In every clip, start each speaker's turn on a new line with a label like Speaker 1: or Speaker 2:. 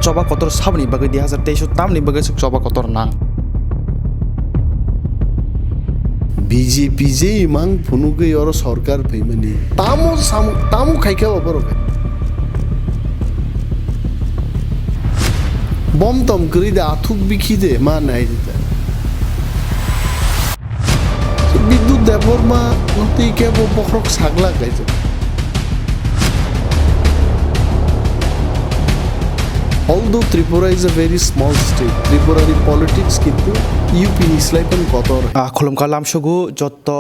Speaker 1: CHOBA KOTOR SABONI BAGWI 2023 tamni BAGWI CHOBA KOTOR nang
Speaker 2: BJP যে ইমাং ফুনুকে ওর সরকার পেইমানি তামো খাইকে অপর bomb তম করি দে আথুক বিখি দে মা নাই দিতে বিদ্যুৎ দেববর্মা নতি কে বখরক সাগলা গাইছে Although Tripura is a very small state, Tripurari politics kintu UP is like an KOTOR.
Speaker 1: Kolom kalam shogu jotto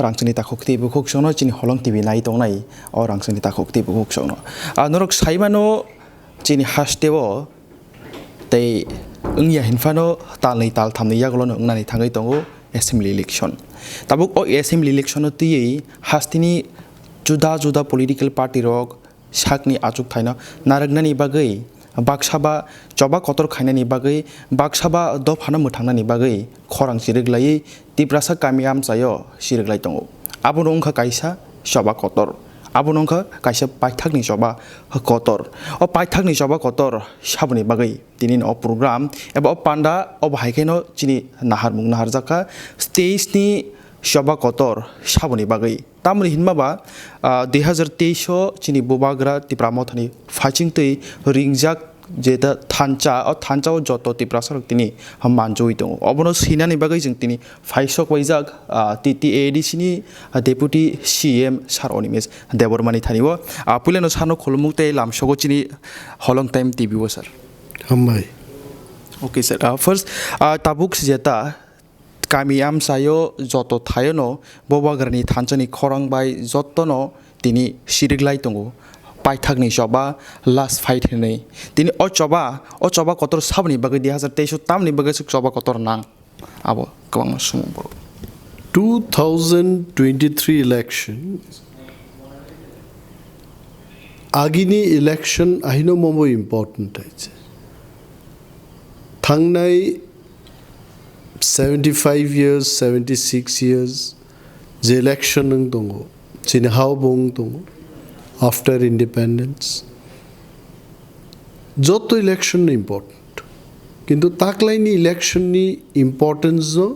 Speaker 1: rangchini takhokti bukuk shono chini Holong TV nai tong nai o rangchini takhokti bukuk shono. Norok saimano chini hasteo tei ungya hinfano tal nei tal thamni yagolon ungnani thangai tongo assembly election. Tabuk o assembly election ti hastini juda political party rok sakni achuk thaina naragnani bagai Bagsaba CHOBA KOTOR khainani bagai bagsaba dofhana muthangani bagai khorang siriglai tiprasa kamiam sayo siriglai tongo abon ongkha kaisa CHOBA KOTOR abon ongkha kaisa paithakni CHOBA KOTOR o paithakni CHOBA KOTOR saboni bagai tinin o program eba o panda o bhaikeno chini naharmung naharjaka stage ni CHOBA KOTOR saboni bagai tamri hinmaba 2023 chini bobagra tipramothani fighting tei ringjak jeta thancha o thancha o joto tiprasarok tini manjoi dong obono sinani bagai jing tini faisok waijak TTAADC ni deputy CEM sar ANIMESH debormani thanibo puleno sano kholmuk tei lamsogo chini Holong time TV wo sir
Speaker 2: Hambai
Speaker 1: okay sir first tabuk jeta kamiam sayo joto thayono bobagrani thanchani khorang bai jottono tini siriglai tongo paithakni CHOBA last fight hinai tini o CHOBA KOTOR saboni bagai 2023 tamni bagai CHOBA KOTOR nang abo kwang sumo
Speaker 2: 2023 election agini election ahino momo important aiche thangnai 75 years 76 years the election nang tongo chini how bong tongo after independence joto election important kintu taklai ni election ni importance jo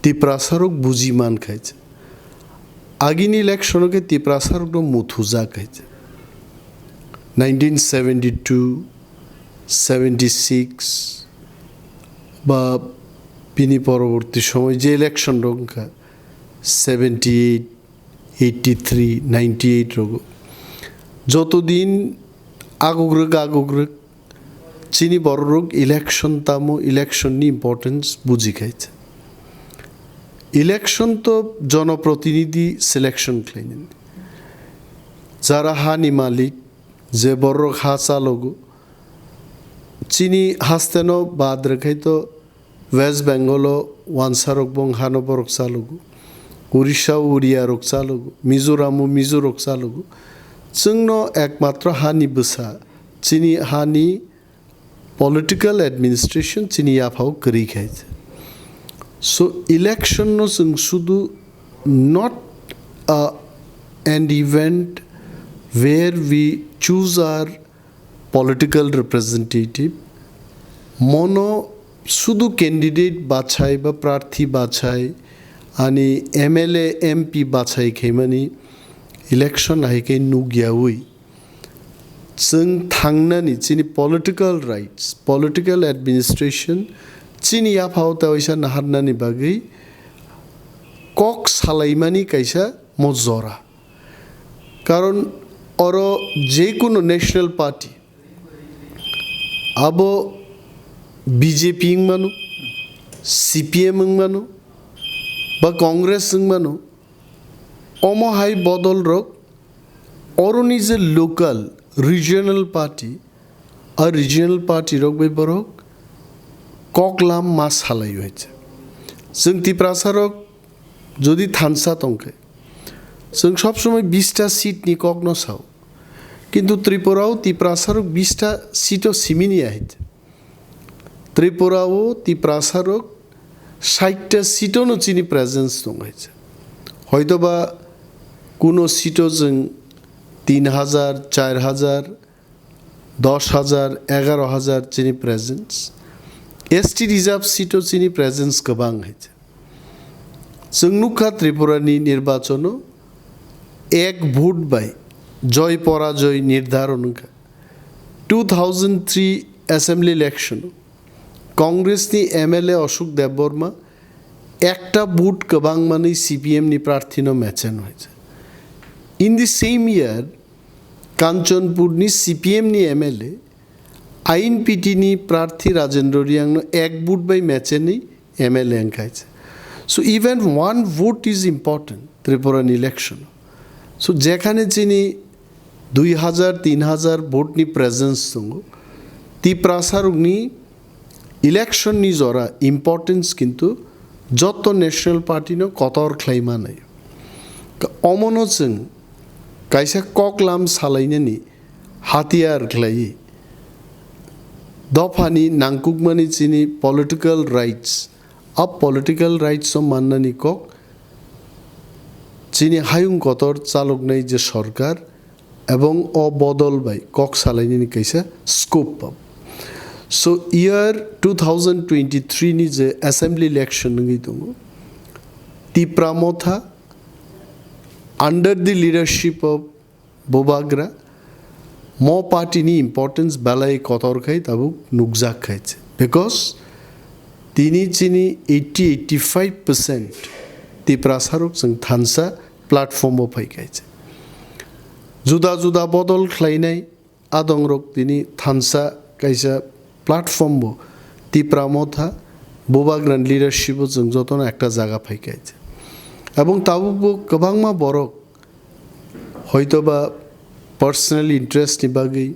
Speaker 2: tiprasarok buji man khaiche agini election ke tiprasarok do muthuja khaiche 1972 76 ba pini পরবর্তী সময় যে election রঙ্কা 78 83 98 রোগ যতদিন আগুগ্রগ চিনি বড় রোগ election তামো election নি importance বুঝি খাইছে ইলেকশন তো জনপ্রতিনিধি সিলেকশন ক্লাইন যারা হানি মালিক যে বড় হা চালগো চিনি হাসতেনো বাদ রেখাইতো West Bengal Wansarok bong Hanoborok salugu Urisha Uria rok salugu Mizoramu Mizorok salugu Sungno ekmatra hani busa chini hani political administration chini yaphau kari khaiche so election no sung sudu not an event where we choose our political representative mono শুধু candidate বাছাই বা প্রার্থী বাছাই আনি MLA MP বাছাই খেমানি election আইকে নুগিয়াউই जों थांनानै चिनि पलिटिकल राइट्स पलिटिकल एडमिनिस्ट्रेशन चिनि आफाव तावैसा नाहारनानि बागै कक सालाइमानि कायसा मजरा कारण अर जे कोनो नेशनल पार्टी अब बीजेपी मानो सीपीएम मानो बा कांग्रेस मानो अमहाय बदल रक अरनि जे लोकल रिजनल पार्टी और रिजनल पार्टी रक बे बरक ककलाम मा सालाय होइছে जों तिप्रासारक जदि थानसा तंके जों सब समय 20टा सीट नि कक न साव किंतु त्रिपुराव तिप्रासारक 20टा सीटो सिमिनि आइছে त्रिपुराव तिप्रासारक 60टा सीटो न चिनि प्रेजेंस दं आइছে হয়তোবা কোনো सीटो जों 3000 4000 10,000 11,000 চিনি প্রেজেন্স এসটি রিজার্ভ সিটও চিনি প্রেজেন্স गोबां হয়েছে जोंनुखा त्रिपुरानि निर्वाचन एक भोट बाय जय पराजय निर्धारण 2003 असेंबली इलेक्शन कांग्रेस नि एमएलए अशोक देबबर्मा एकटा भोट गोबां माने सीपीएम नि प्रार्थीनो मैचन হয়েছে in the same year Kanchanpur नि सीपीएम नि एमएलए आईएनपीटी नि प्रार्थी राजेंद्र रियांगनो एक भोट बाय मैचेनी एमएलए अंकायছে So even one vote is important Tripuran election. So যেখানে চিনি 2000 3000 ভোট নি প্রেজেন্স সঙ্গ তি প্রাসারুগনি ইলেকশন নি জরা ইম্পর্টেন্স কিন্তু যত ন্যাশনাল পার্টি নো কতর খ্লাইমা নাই অমনো जों কাইসা ককলাম সালাইনানি হাতিয়ার খ্লাই দফানি নাংকুকমানি চিনি পলিটিক্যাল রাইটস अब पॉलिटिकल राइट्स माननानी कक चीनी हायुं कतर चालक नहीं जे सरकार एवं अबदल बाय कक सालायनी कैसे स्कोप पाब सो ईयर 2023 नि जे असेंबली इलेक्शन नंगी दङ तिप्रामथा अंडर द लीडरशिप ऑफ बोबाग्रा मो पार्टी नि इम्पोर्टेंस बालाई कतर खाइ ताबु नुकजाक खाइছে बिकॉज তিনি চিনি 80-85% ती प्रासारक जों थानसा प्लेटफर्मआव फैगायছে जुदा जुदा बदल ख्लायनाय आदंरक दिनी थानसा कायसा प्लेटफर्मबो ती प्रामथा बोबाग्रान लिडारशिप जों जतन एकटा जागा फैगायছে এবং ताबुबो गोबांमा बरक हयतोबा पार्सोनल इंटरेस्ट नि बागै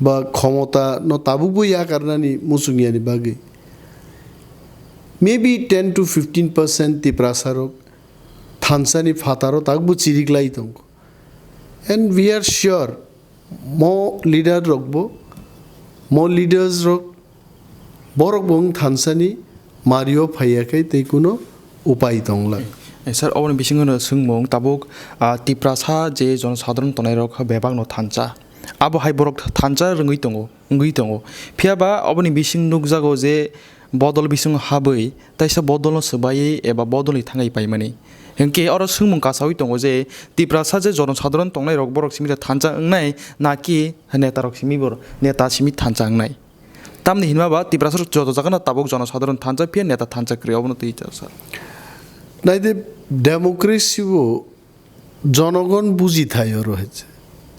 Speaker 2: बा क्षमता न ताबुबो या कारनानि मुसुंगियानि बागै maybe 10 to 15% ती प्रासारक थानसानी फातारो ताकबो चिरिगलाई तंको and we are sure more leader रखबो more leaders रख बरक बंग थानसानी मारियो फायाखै तै कुनो उपाय दंला
Speaker 1: सर अबनि बिसिङनो सोंमों ताबुक ती प्रासा जे जनसाधारण तनाय रख बेबांनो थानसा आबो हाय बरक थानसा रंगै दङ फियाबा अबनि बिसिङ नुकजागो जे बदल बिसुं हाबै ताइसा बदल सबायै एबा बदलनि थाङै पाइमानि हेंके अर सोंमुं कासावै दङ जे तिप्रासा जे जनसाधारण तंनाय रक बरक सिमि थानजा अंनाय नाकि नेता रक सिमि बर नेता सिमि थानजा अंनाय तामनि हिनमाबा तिप्रासा जत जागना ताबुक जनसाधारण थानजा फिया नेता थानजा क्रियावनो तैजा सर
Speaker 2: नाइदे डेमोक्रेसिबो जनगण बुझि थायो रहेছে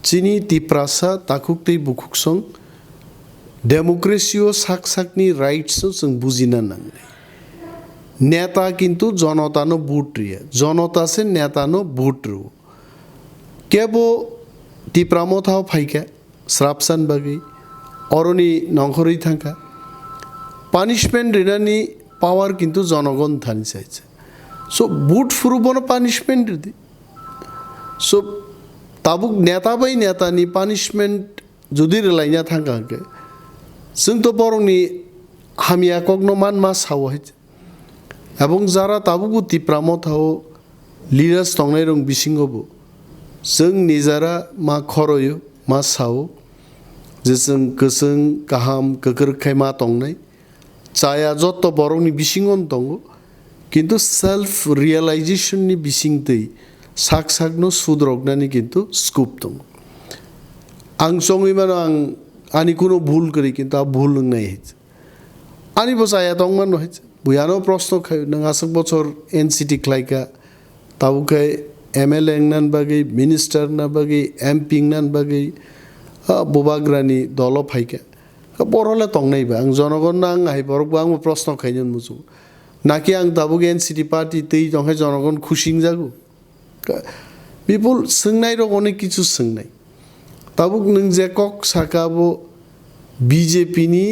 Speaker 2: चिनी तिप्रासा ताकुक्तै बुकुकसं डेमोक्रेसियो साक साकनी राइट्स जों बुझिना नांगै नेता किंतु जनतानो भोट रिया जनता से नेतानो भोट रु केबो तिप्रामथाव फाइका श्रापसान बागै अरनि नंखरै थांका पानिशमेंट रिनानि पावर किंतु जनगण थानि चाइছে सो भोट फुरुबनो पानिशमेंट दि सो ताबुक नेता बाय नेतानि पानिशमेंट जुदि रलायना थांकाके जों तो बरंनि हामिया कगनो मान मा साव है एवं जारा ताबुगु तिप्रामथाव लिडार्स तंनाय रं बिसिङबो जों निजारा मा खरयो मा साव जे जों गोसों गाहाम गोगोरखाय मा तंनाय चाया जत बरंनि बिसिङन दङ किन्तु सेल्फ रियलाइजेशन नि बिसिं दै साक साकनो सुद्रगनानि किन्तु स्कोप दङ आं सङै मान आं आनी कोनो भूल करी किंतु आ भूल नहीं है आनी बस आया तो मन है बुयानो प्रश्न खायो नंग आसक बचर एनसीटी क्लाइका ताबुकै एमएलए नन बागै मिनिस्टर न बागै एमपी नन बागै बोबाग्रानी दल फाइका बरले तंनाय बा आं जनगण आं हाय बरक आं प्रश्न खायनो मुजु नाकि आं ताबुक एनसीटी पार्टी तै जंखाय जनगण खुसिं जागु बिपुल सोंनाय रगने किछु सोंनाय ताबुक नों जे कक साकाबो बीजेपी नि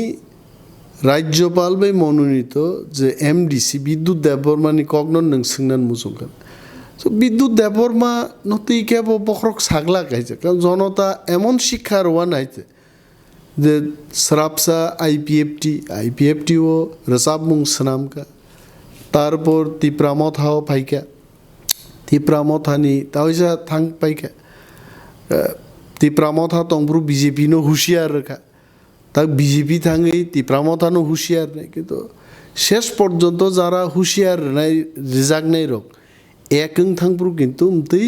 Speaker 2: राज्यपाल बाय मनोनीत जे एमडीसी विद्युत देबबर्मानि कगनन नों सोंनान मुजुगन सो विद्युत देबबर्मा नतै केबो बखरक सागला गायजे कारण जनता एमन शिक्षा रवान आइते जे सरापसा आईपीएफटी ओ रसाब मुं सनामका तारपर तिप्रामथाव फाइका तिप्रामथानि तावजा थांग पाइका तिप्रामथा तंब्रु बीजेपी नो हुशियार रखा तक बीजेपी थांगे तिप्रामथा नो हुशियार नहीं कि तो शेष पर्यंत जारा हुशियार नहीं रिजाक नहीं रोक एकं थांब्रु किंतु उम्ती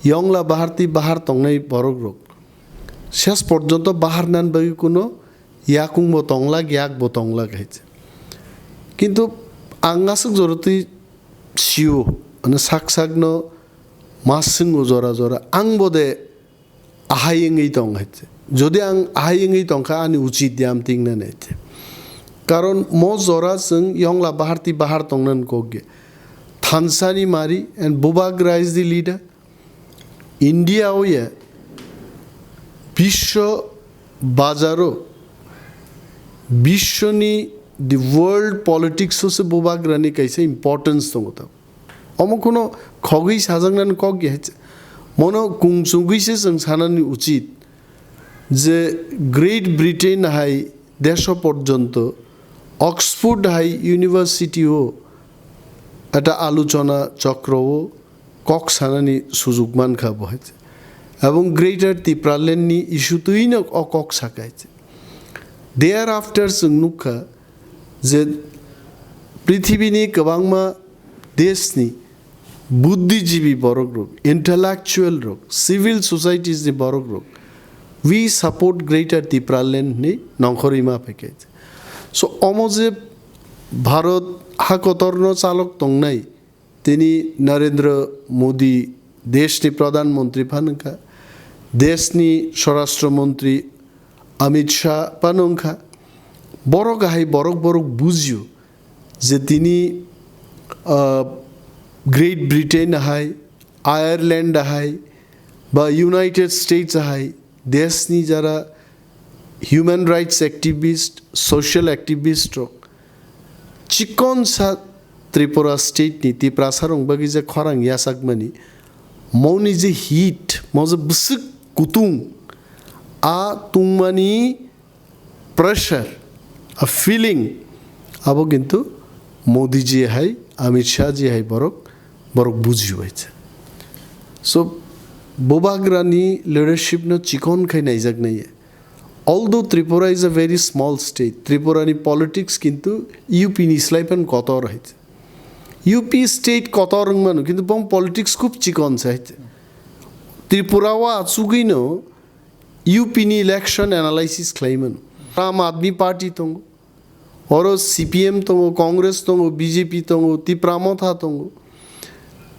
Speaker 2: यंगला बाहर तंगनाई बरक रोक शेष पर्यंत बाहर नान बगी कुनो याकुंग बोतंगला याक बोतंगला कहते किंतु आंगासक जरूरती शिव अने साक नो मासंग जरा जरा आंग बोदे आहायंगई तंग कहते যদি आं आहायंगई तंखा आनि उचित याम तिंगना नेते कारण मो जरा जों यंगला बाहर तंगनान कोगे थानसानी मारी एंड बुबाग्रा इज द लीडर इंडिया ओये विश्व बाजारो विश्वनी द वर्ल्ड पॉलिटिक्स से बुबाग्रानी कैसे इम्पोर्टेंस दंग ता अमो कोनो खगै साजंगनान कोगे मनो कुंगसुंगैसे जों सानानि उचित जे ग्रेट ब्रिटेन हाई देश पर्यंत ऑक्सफोर्ड हाई यूनिवर्सिटी हो एटा आलोचना चक्र हो कक सानानि सुजुग मान खाबो है एवं ग्रेटर त्रिपुरालैंडनि इशू तुइन अकक साकायছে देयर आफ्टर जों नुखा जे पृथ्वीनि गोबांमा देशनि बुद्धिजीवी बरक रोग इंटेलेक्चुअल रोग सिविल सोसाइटीज नि बरक रोग we support greater Tipraland ni nongkhorima package so omoje bharat ha kotorno chalok tongnai tini narendra modi deshni pradhan mantri phanka deshni swarashtra mantri amit shah panongkha borok hai borok buzio je tini great britain hai ireland hai ba united states hai देशनी जरा human rights activist social activist chicken सा Tripura state नि त्रिपुरासारं बगी जे खरां यासागमानी मौनी जे hit मौजे बुसुक कुतुं आ तुंगमानी pressure a feeling अब किंतु मोदी जी है अमित शाह जी है बरक बुझियो है सो बोबाग्रानी लीडरशिप नो चिकन खाई नाइजाक नहीं है although Tripura is a very small state त्रिपुरानी पॉलिटिक्स किंतु यूपी नि स्लाइपन कोतोर है यूपी स्टेट कोतोर मानु किंतु बंग पॉलिटिक्स खूब चिकन से है त्रिपुरा वा आचुगिनो यूपी नि इलेक्शन एनालिसिस क्लेमन आम आदमी पार्टी तंगो और सीपीएम तंगो कांग्रेस तंगो बीजेपी तंगो त्रिपुरामथा तंगो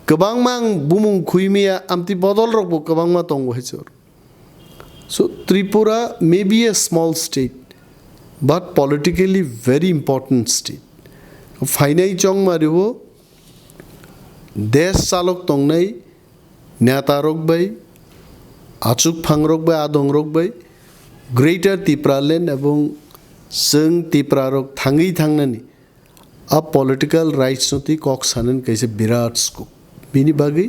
Speaker 2: गोबांमां बुमुं खुइमिया आमति बदल रखबो गोबांमा तंगो हेचर so Tripura may be a small state but politically very important state फाइनाइ चंग मारिबो देश चालक तंगनाय नेता रखबाय आचुक फां रखबाय आदं रखबाय ग्रेटर त्रिपुरालैंड एवं जों त्रिपुरा रक थांगै थांनानै आ पॉलिटिकल राइट्स नति कक सानन कैसे विराट स्कोप बिनि बागै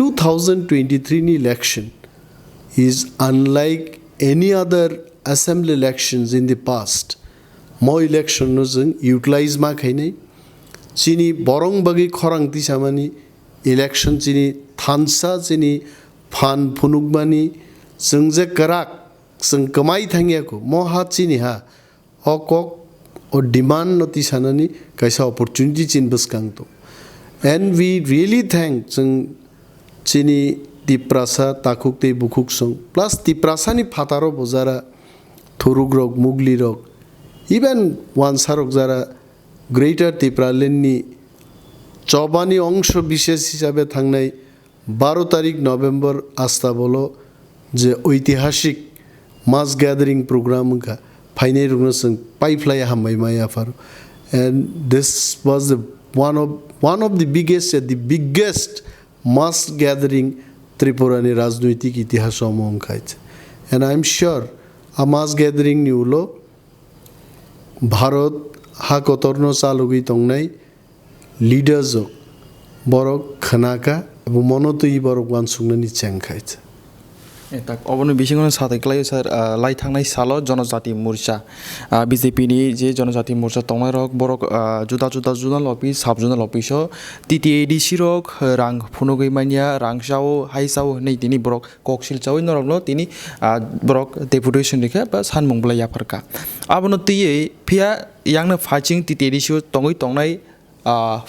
Speaker 2: 2023 नि election is unlike any other assembly elections in the past. Mo election no जों utilize मा खाइनै चिनी बरं बागै खरां तिसामानि election चिनी थानसा चिनी फान फुनुगमानि जों जे कराक जों कमाई थांगियाखौ म हा चिनी हा अकक or demand no तिसानानि कैसा opportunity चिन बसकांग तो and we really thank जों चिनी तिप्रासा ताकुकते बुकुक सं प्लस तिप्रासानि फातारो बजारा थुरुग्रक मुगलिरक इवन वानसारक जारा ग्रेटर त्रिपुरालैंडनि चौबानि अंश विशेष हिसाबै थांनाय 12 तारिख नभेम्बर आस्ताबलो जे ऐतिहासिक मास गैदरिंग प्रोग्राम का फाइनाइ रुगनो जों पाइफ्लाय हामबाय my आफार and this was the one of the biggest mass gathering त्रिपुरानि राजनैतिक इतिहास अंखायছে and I am sure a mass gathering ni ulo Bharat हा कोतरनो चालुगै तंगनाय leaders borok khanaka एवं मनोतै borok वानसुंगनानि चेंखायছে
Speaker 1: Tak oboni bisingono sathai klai sir lai thangnai salo jonojati morcha BJP ni je jonojati morcha tongnai rok borok juda juda zonal office sub zonal office o TTAADC rok rang phunogoi mania rang sao hai sao nei tini borok koksil chawai norok no tini borok deputation rekha ba sanmung blai yafarka abono tiye phia yangna phaching TTAADC o tongnai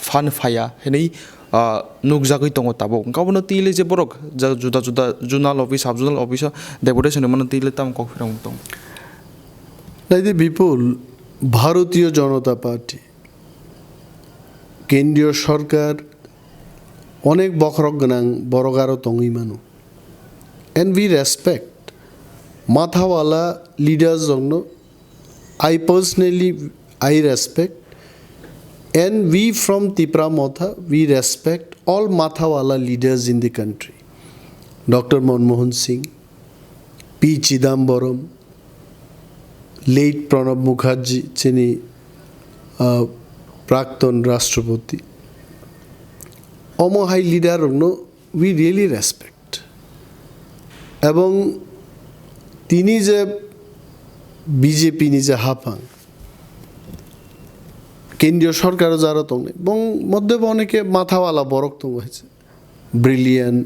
Speaker 1: fan phaya henei nukjagoi tongo tabo kabono tile je borok juda juda zonal office sub zonal office deputation mono tile tam kokfirang tong
Speaker 2: নাইতে বিপুল ভারতীয় জনতা party কেন্দ্রীয় সরকার অনেক বখরক গনাং বড়গারো তঙ্গি মানু and we respect মাথাওয়ালা leaders জন্য I personally I respect and we from Tipra Motha, we respect all Mathawala leaders in the country. Dr. Manmohan Singh, P. Chidambaram, late Pranab Mukherjee, chini Prakton Rashtrapati. Omo high leader, no, we really respect. Ebong tini je BJP ni je hapang. কেন্দ্রীয় সরকারও যারা তঙ্গে এবং মধ্যে অনেকে মাথাওয়ালা বরক তঙ্গ হয়েছে brilliant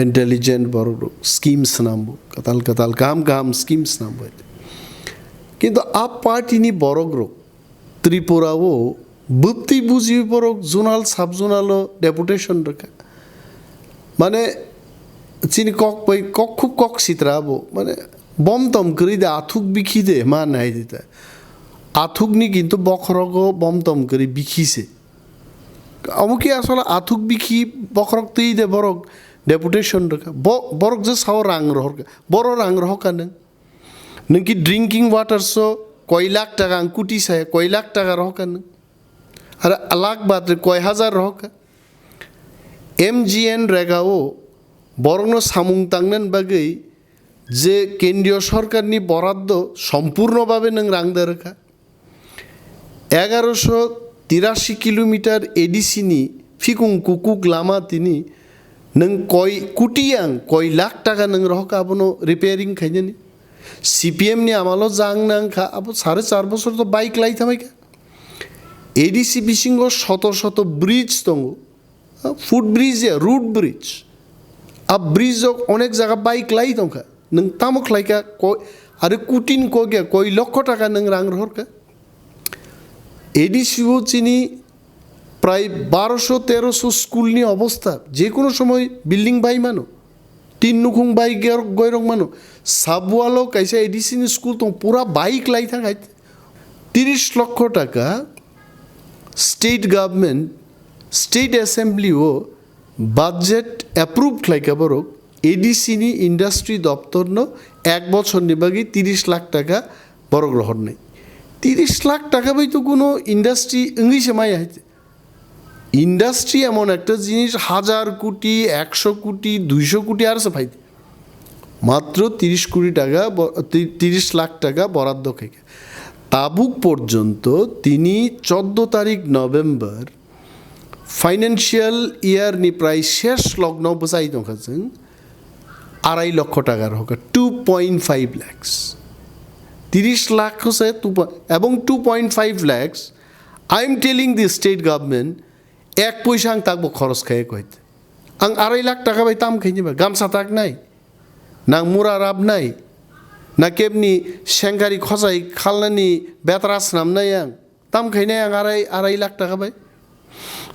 Speaker 2: intelligent বরক schemes নামবো কাতাল কাতাল কাম কাম schemes নামবো কিন্তু আপ পার্টিনি বরক রোগ ত্রিপুরাও বুদ্ধি বুঝি বরক জোনাল সাব জোনালও ডেপুটেশন রেখা মানে চিনি কক পাই কক খুব কক সিতরাবো মানে বমতম করি দে আথুক বিখি দে মা নাই দিতে আথুকনি কিন্তু বখরক বমতম করে বিখিছে অমুকি আসলে আথুক বিখি বখরক তৈ দে বরক ডেপুটেশন রেখা বরক যে সাও রাং রহর বড় রাং রহ কানে নাকি ড্রিঙ্কিং ওয়াটারস কয় লাখ টাকা কুটি সায় কয় লাখ টাকা রহ কানে আর লাখ বাদ কয় হাজার রহ কা MGN রেগাও বরং সামুং টাংনেন বাগৈ যে কেন্দ্রীয় সরকারনি বরাদ্দ সম্পূর্ণভাবে নং রাং দে রেখা 1183 কিলোমিটার এডিসিনি ফিকুং কুকুক লামা তিনি নং কয় কুটিয়াং কয় লাখ টাকা নং রহকা আবনো রিপেয়ারিং খাইনি CPM নি আমালো জাং নাং খা আবো 4.5 বছর তো বাইক লাই থামাইকা এডিসি বিসিঙ্গ শত শত ব্রিজ তঙ্গ ফুট ব্রিজ রুট ব্রিজ আ ব্রিজ অনেক জায়গা বাইক লাই তঙ্কা নং তামক লাইকা আরে কুটিন কগে কয় লক্ষ টাকা নং রাং রহরকা এডিসিও চিনি প্রায় 1200-1300 স্কুল নিয়ে অবস্থা যে কোনো সময় বিল্ডিং বাই মানো 3 নুখুং বাই গৈরক মানো সাবওয়ালো কাইসা এডিসি স্কুল তো পুরা বাইক লাই থাকাই 30 লক্ষ টাকা স্টেট গভর্নমেন্ট স্টেট অ্যাসেম্বলিও বাজেট অ্যাপ্রুভ লাইকা বরক এডিসি নি ইন্ডাস্ট্রি দপ্তর ন এক বছর নিবাগি 30 লাখ টাকা বড় গ্রহণ নেই 30 লাখ টাকা বই তো কোনো ইন্ডাস্ট্রি ইংলিশে মাই আছে ইন্ডাস্ট্রি এমন একটা জিনিস 1000 কোটি 100 কোটি 200 কোটি আর সব ফাইতে মাত্র 30 কোটি টাকা 30 লাখ টাকা বরাদ্দ খেকে তাবুক পর্যন্ত তিনি 14 তারিখ নভেম্বর ফাইন্যান্সিয়াল ইয়ার নি প্রায় শেষ লগ্ন বসাই দোকাছেন 2.5 লক্ষ টাকার হোক 2.5 lakhs 30 লাখ হচ্ছে এবং 2.5 lakhs I am telling the state government এক পয়সা আং তাকবো খরচ খাই কইতে আং 2.5 লাখ টাকা বাই তাম খাই নিবা গামছা তাক নাই না মুরা রাব নাই না কেমনি সেঙ্গারি খসাই খালনানি বেতরাস নাম নাই আং তাম খাই নাই আং 2.5 লাখ টাকা বাই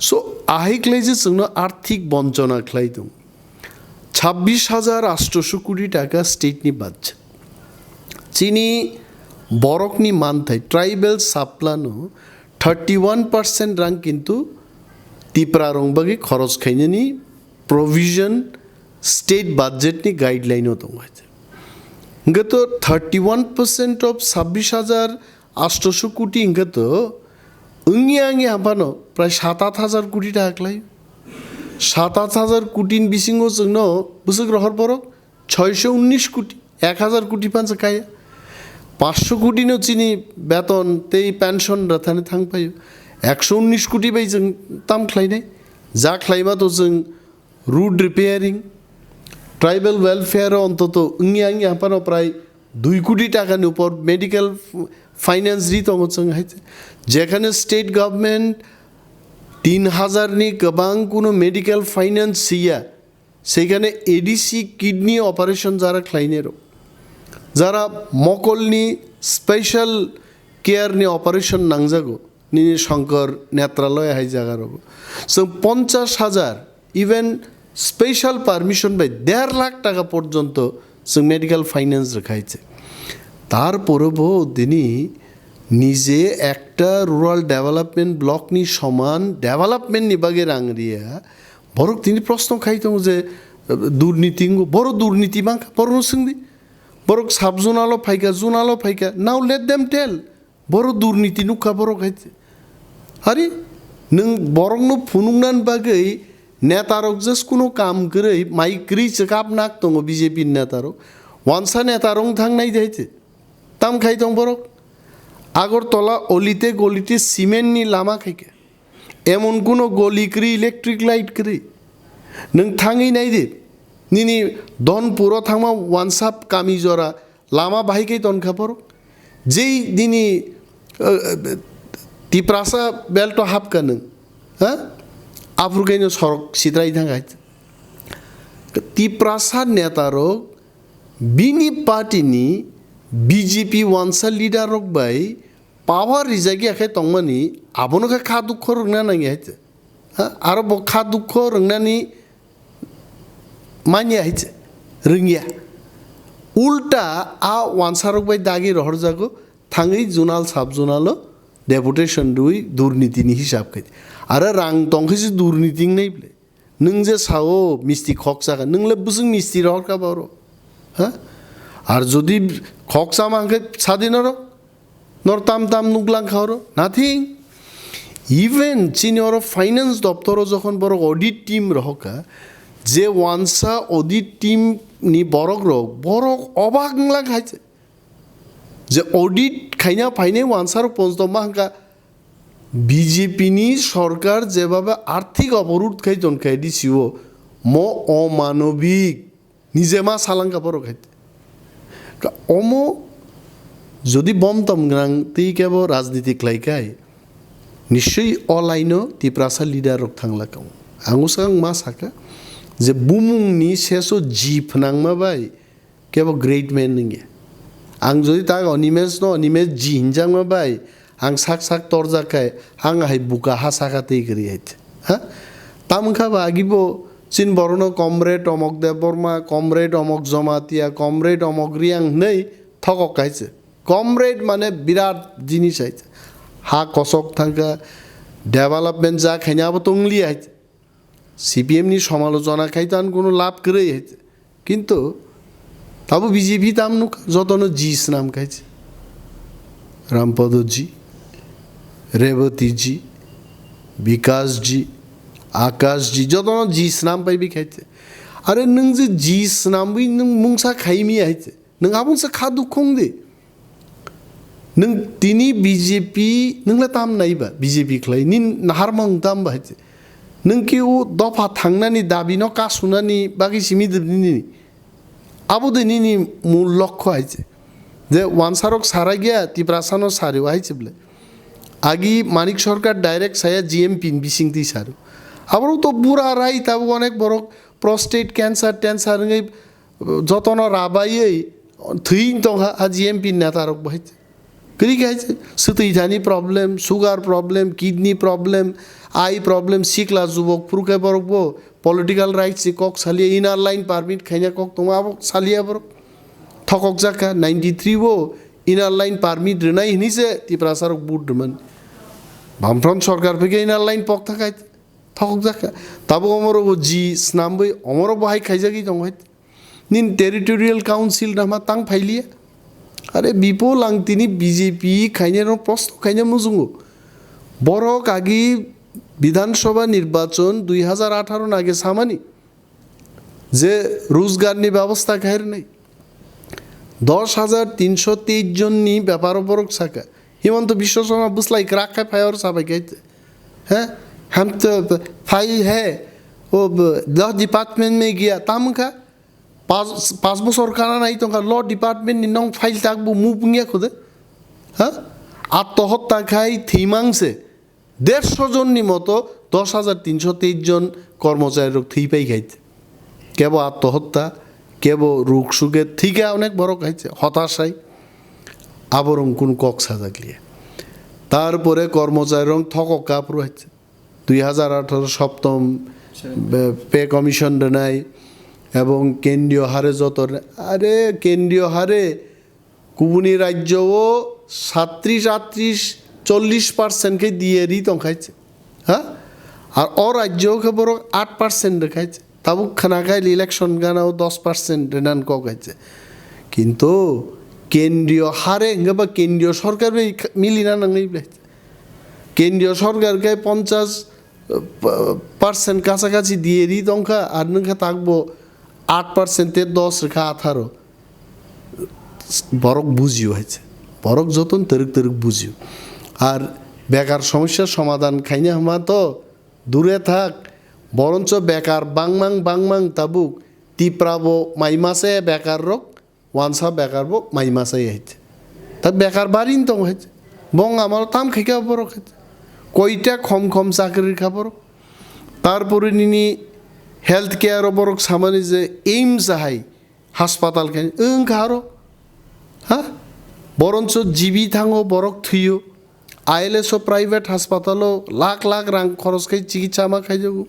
Speaker 2: সো আহিকলাই যে जोंनो आर्थिक বঞ্চনা খাই দं 26,800 কোটি টাকা স্টেটনি বাজেট চিনি বরকনি মানথাই ট্রাইবেল সাপ্লানো 31% রাং কিন্তু ত্রিপুরা রংবাগি খরচ খাইনি প্রভিশন স্টেট বাজেটনি গাইডলাইনও দं গত 31% অফ 26,800 কোটি গত 응이양이 한바노 প্রায় 7-8 কোটি টাকা লাই 7-8 কোটিন বিসিংও जोंनो বুসক রহর বরক 619 কোটি 1000 কোটি পাঁচ কায়া 500 কোটি নো চিনি বেতন তেই পেনশন রাথানে থাং পাইও 119 কোটি বাই जों ताम ख्लाइनाय जा ख्लाइबा तो जों रुट रिपेयारिं ট্রাইবেল ওয়েলফেয়ার অন্তত ইংয়াঙ্গি হাঁপানো প্রায় 2 কোটি টাকার উপর মেডিকেল ফাইন্যান্স রিতং হচ্ছে যেখানে স্টেট গভর্নমেন্ট 3000 नि गोबां কোনো মেডিকেল ফাইন্যান্স সিয়া সেখানে এডিসি কিডনি অপারেশন যারা ক্লাইনেরো যারা মকলনি স্পেশাল কেয়ারনি অপারেশন নাংজাগো নি শঙ্কর নেত্রালয় হাই জায়গারো সো 50,000 ইভেন স্পেশাল পারমিশন বাই 1.5 লাখ টাকা পর্যন্ত সো মেডিকেল ফাইন্যান্স রাখাইছে তারপরেও তিনি নিজে একটা রুরাল ডেভেলপমেন্ট ব্লক নি সমান ডেভেলপমেন্ট নিবাগে রাংরিয়া বড় তিনি প্রশ্ন খাইতো যে দুর্নীতি বড় দুর্নীতি বাং বড় নসিংদি বড় সাবজোনালো ফাইকা নাও লেট দেম টেল বড় দুর্নীতি নুকা বড় খাইছে আরে নং বরং নো ফুনুংনান বাগै নেতারক জাস্ট কোনো কাম করে মাইক্রি চেকআপ নাক দङ বিজেপি নেতারক ওয়ানসা নেতারং থাংনাই যাইছে তাম খাইতং বড় আগরতলা অলিতে গলিতে সিমেন্টনি লাमा খাইকে এমন কোনো গলি করি ইলেকট্রিক লাইট করি নং থাঙै নাইদে নিনি দনপুর থাংমা ওয়ানসাপ কামি জরা লাमा বাহিকে তনখা পর যেই দিনি তিপ্রাসা বেলটো হাপকা নং হ্যাঁ আফ্রিকাইনো সড়ক সিদ্রাই থাঙ্গাই তিপ্রাসা নেতারক বিনি পার্টিনি বিজেপি ওয়ানসা লিডারক বাই পাওয়ার রিজাগি আखे तंगमानि आबोनोखा खा दुख रोंना नाङि हायचे आरो ब खा दुख रोंनानि मानिया हायचे रोंगिया उल्टा आ वानसारक बाय दागि रहर जागो थाङै जुनाल साब जुनालो डेपुटेशन दुई दुर्नीतिनि हिसाब खाय आरो रां तंखैसो दुर्नीति नैब्ले नों जे साओ मिस्ति खक जागा नोंले बुसुं मिस्ति रहर का बारो আর যদি খকসা মাংকে স্বাধীনর নর তাম তাম নুগলাং খাওয়ার নাথিং ইভেন চিনিয়র ফাইন্যান্স দপ্তর যখন বড় অডিট টিম রহকা যে ওয়ানসা অডিট টিম নি বড়ক রক বড় অবাক নাং খাইছে যে অডিট খাইনা ফাইনে ওয়ানসার পঞ্চমা হাঙ্কা বিজেপি নি সরকার যেভাবে আর্থিক অবরোধ খাইতন খাই দিছিও ম অমানবিক নিজে মা সালাঙ্কা বড় খাইতে অমো যদি বমতম গ্রাং তেই কেব রাজনীতিক লাইকাই নিশ্চয়ই অলাইনো তিপ্রাসা লিডারক থাংলা কাম আঙুসাং মা সাকা যে বুমুংনি শেষো জিপ নাংমা বাই কেব গ্রেট ম্যান নঙ্গে आं যদি তাক অনিমেশ ন অনিমেশ জি হিনজাংমা বাই आं সাক সাক তরজাকাই आं হাই বুকা হা সাকাতেই করি হাইতে হ্যাঁ তামখা বাগিব চিন বরণ কমরেড অমক দেববর্মা কমরেড অমক জমাতিয়া কমরেড অমক রিয়াং নেই থকক খাইছে কমরেড মানে বিরাট জিনিস আইছে হা কসক থাকা ডেভেলপমেন্ট যা খাইনাবো তংলি আইছে সিপিএম নি সমালোচনা খাইতান কোনো লাভ করে আইছে কিন্তু তাবো বিজেপি তাম নুক যতন জিস নাম খাইছে রামপদ জি রেবতী জি বিকাশ জি आकाश जी जदन जीस नाम पाइबि खाइছে आरे नों जे जीस नाम बै नों मुंसा खाइमि आइছে नों आबुंसा खा दुखं दे नों तिनि बीजेपी नोंला ताम नाइबा बीजेपी खलाय नि नाहारमं ताम बाइছে नों कि उ दफा थांनानि दाबिनो कासुनानि बागि सिमि दनि आबो दिनि मूल लक्ष्य आइছে जे वानसारक सारा गया तिप्रासानो सारिव आइছে बले आगि मानिक सरकार डाइरेक्ट साया जीएम पिन बिसिंगति सारो আবারও তো বুড়া রাই তাবো অনেক বড় প্রস্টেট ক্যান্সার ট্যান্সার যতন রাবাই থইন তো জিএমপি নেতারক বাহাইছে করি খাইছে সুতৈধানি problem sugar problem kidney problem eye problem শিকলা যুবক ফুরুকে বরক পলিটিক্যাল রাইটস কক সালিয়ে ইনার লাইন পারমিট খাইনা কক তোমা আবক সালিয়া বরক থকক জাকা 93 ও ইনার লাইন পারমিট রেনাই হিনিছে তিপ্রাসারক বুডমান বামফ্রন্ট সরকার থেকে ইনার লাইন পক থাকাইছে थक जाका तब अमरो जी स्नाम बै अमरो बाहाय खाइजागी दं हाय निन टेरिटोरियल काउंसिल नामा तां फाइलिया अरे बिपुल आं तिनि बीजेपी खाइने न प्रश्न खाइने मुजुंगो बरो कागी विधानसभा निर्वाचन 2018 नागे सामानि जे रोजगारनि व्यवस्था खाएर नै 10,323 जननि व्यापार बरक साका हिमंत विश्व शर्मा बुसलाई क्राक फायर साबाय गाइते हैं हम तो फाइल है वो 10 डिपार्टमेंट में गया ताम का পাঁচ বছর কানা নাই তখন ল ডিপার্টমেন্ট নং ফাইল থাকবো মু পুঙিয়া খোদে হ্যাঁ আত্মহত্যা খাই থিমাংসে 150 জননি মতো 10,323 জন কর্মচারী থি পাই খাইছে কেবল আত্মহত্যা কেবল রোগ সুখে থেকে অনেক বড় খাইছে হতাশায় আবরং কোন কক্সা থাকলিয়ে তারপরে কর্মচারী রং থক কাপড় হয়েছে 2018 সপ্তম পে কমিশন নাই এবং কেন্দ্রীয় হারে যত আরে কেন্দ্রীয় হারে কুবুনি রাজ্যও 37-40% দিয়ে রিতং খাইছে হ্যাঁ আর অরাজ্যকে বড় 8% খাইছে তাবু খানা খাইলে ইলেকশন গানাও 10% নান ক খাইছে কিন্তু কেন্দ্রীয় হারে বা কেন্দ্রীয় সরকার মিলি না নাঙাই কেন্দ্রীয় সরকারকে 50% কাছাকাছি দিয়ে রি তংখা আর নংখা থাকবো 8% 10 রেখা 18 বরক বুঝিও হয়েছে বরক যতন তেরুক তেরুক বুঝিও আর বেকার সমস্যার সমাধান খাইনা হামা তো দূরে থাক বরঞ্চ বেকার বাংমাং তাবুক তিপ্রাবো মাইমাসে বেকার রোগ ওয়ানসা বেকার বো মাইমাসাই হয়েছে তা বেকার বাড়িন তো হয়েছে বং আমার তাম খাইকা বড় খাইছে কইটা খম চাকরির খাবার তারপরে নিনি হেলথ কেয়ার বড় সামানি যে এইমস হাই হাসপাতাল খাই খারো হ্যাঁ বরঞ্চ জিবি থাঙো বরক থুইও আইএলএসও প্রাইভেট হাসপাতালও লাখ লাখ রাং খরচ খাই চিকিৎসা আমা খাই যাবো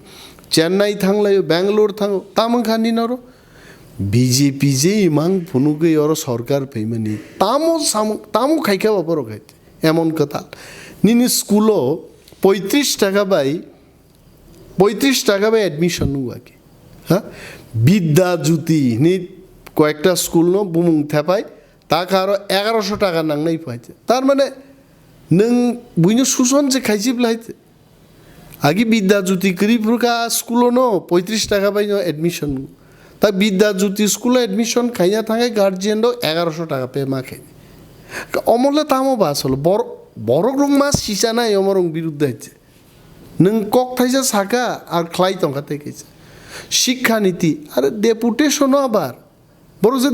Speaker 2: চেন্নাই থাংলাইও ব্যাঙ্গালোর থাঙো তামাং খানি নরো বিজেপি যে ইমাং ফুনুকে ওর সরকার পেইমানি তামো খাইখা বড় খাইতে এমন কথা নিনি স্কুলও 35 টাকা বাই অ্যাডমিশন বাকি হ্যাঁ বিদ্যা জ্যোতি নি কয়েকটা স্কুল ন বুমুং থেপাই তাকে আরো 1100 টাকা নাংনাই পাইছে তার মানে নং বুঝনো সুশন যে খাইছি লাইছে আগে বিদ্যা জ্যোতি করিপুরকা স্কুলও ন 35 টাকা বাই অ্যাডমিশন তা বিদ্যা জ্যোতি স্কুলে অ্যাডমিশন খাইয়া থাকে গার্জিয়ানও 1100 টাকা পে মা খাই অমলে তামও বাস হলো বড় রং মাছ সিসা নাই অমরং বিরুদ্ধে হচ্ছে নং কক থাইছে সাকা আর খ্লাই টঙ্কা থেকেছে শিক্ষানীতি আরে ডেপুটেশনও আবার বড় যে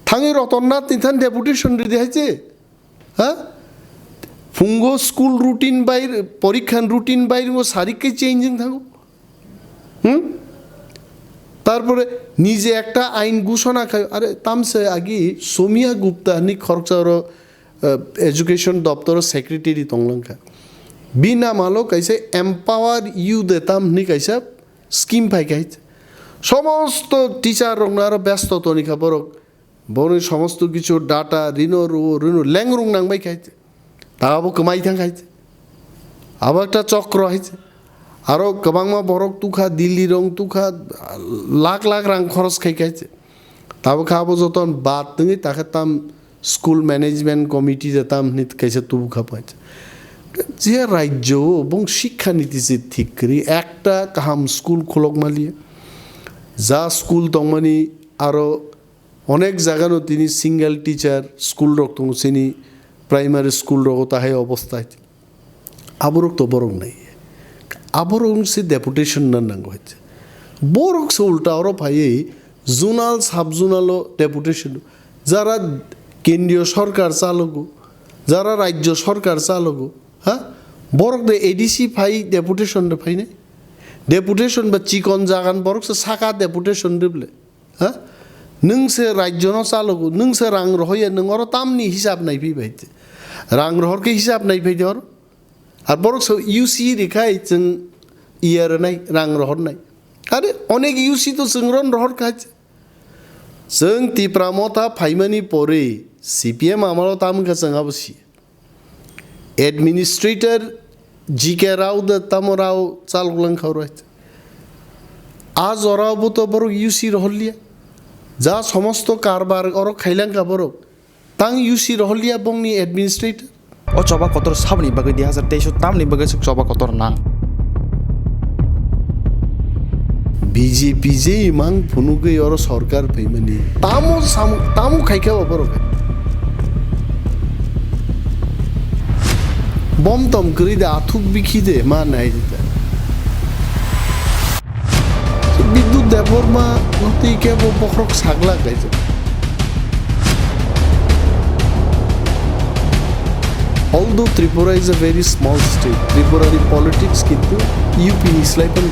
Speaker 2: থাঙে রতননাথ নিথান ডেপুটেশন দিয়েছে হ্যাঁ ফুঙ্গো স্কুল রুটিন বাইর পরীক্ষার রুটিন বাইর ও সারিককে চেঞ্জিং থাকো তারপরে নিজে একটা আইন ঘোষণা খায় আরে তামসে আগে সোমিয়া গুপ্তা নি খরচার এডুকেশন দপ্তর সেক্রেটারি তংলঙ্কা বিনা মালো কাইছে এম্পাওয়ার ইউ দেতাম নি কাইছে স্কিম পাই খাইছে সমস্ত টিচার রং আরো ব্যস্ত তনিকা বরক বড় সমস্ত কিছু ডাটা ঋণ ল্যাংরুং নাংবাই খাইছে তাও কমাই থাং খাইছে আবার একটা চক্র হয়েছে আরও গোबांमा বরক তুখা দিল্লি রং তুখা লাখ লাখ রাং খরচ খাইছে তাও খাবো যতন বাদ তুমি তাকে তাম স্কুল ম্যানেজমেন্ট কমিটি যেতাম নিত কাইছে তবু খাপাইছে যে রাজ্য এবং শিক্ষানীতি যে ঠিক করি একটা কাহাম স্কুল খোলক মালিয়ে যা স্কুল তংমানি আরও অনেক জায়গানো তিনি সিঙ্গেল টিচার স্কুল রক তং চিনি প্রাইমারি স্কুল রক তাহে অবস্থায় আবরক তো বরং নাই আবরং সে ডেপুটেশন না নাঙ্গো হয়েছে বরক সে উল্টা আরও ভাইয়ে জোনাল সাব জোনালও ডেপুটেশন যারা কেন্দ্রীয় সরকার চালকো যারা রাজ্য সরকার চালকো হ্যাঁ বরক দে এডিসি ফাই ডেপুটেশন ফাই নাই ডেপুটেশন বা চিকন জাগান বরক সে সাকা ডেপুটেশন দিবলে হ্যাঁ नोंसो राज्योनाव चालगो नोंसो रां रहोयो नोंरो तामनि हिसाब नायफैबायदि रां रहरखौ हिसाब नायफैदो आरो बरक इउसि रेखाय जों इयारनाय रां रहरनाय आरो अनेक इउसि तो जों रन रहरखाय जों तिप्रामथा फाइमानि परे सिपिएम आमारो तामखा जोंहाबो सि एडमिनिस्ट्रेटर जिके राव द तामराव चालगलांखावराय आज ओरावबो तो बरक इउसि रहलिया যা সমস্ত কারবার অর খাইলাঙ্কা বরক তাং ইউসি রহলিয়া বংনি অ্যাডমিনিস্ট্রেটর
Speaker 1: ও চবা কতর সাবনি বাগে 2023 তামনি বাগে চবা কতর নাং
Speaker 2: বিজেপি যে ইমাং ফুনুগে অর সরকার পেইমানি তামো খাইখা বরক বম তম করি দে আথুক বিখি দে মা নাই দিতা বিদ্যুৎ দেববর্মা নতি কে বখরক সাগলা গাইছে Although Tripura is a very small state, Tripurari politics kintu UP Islaipan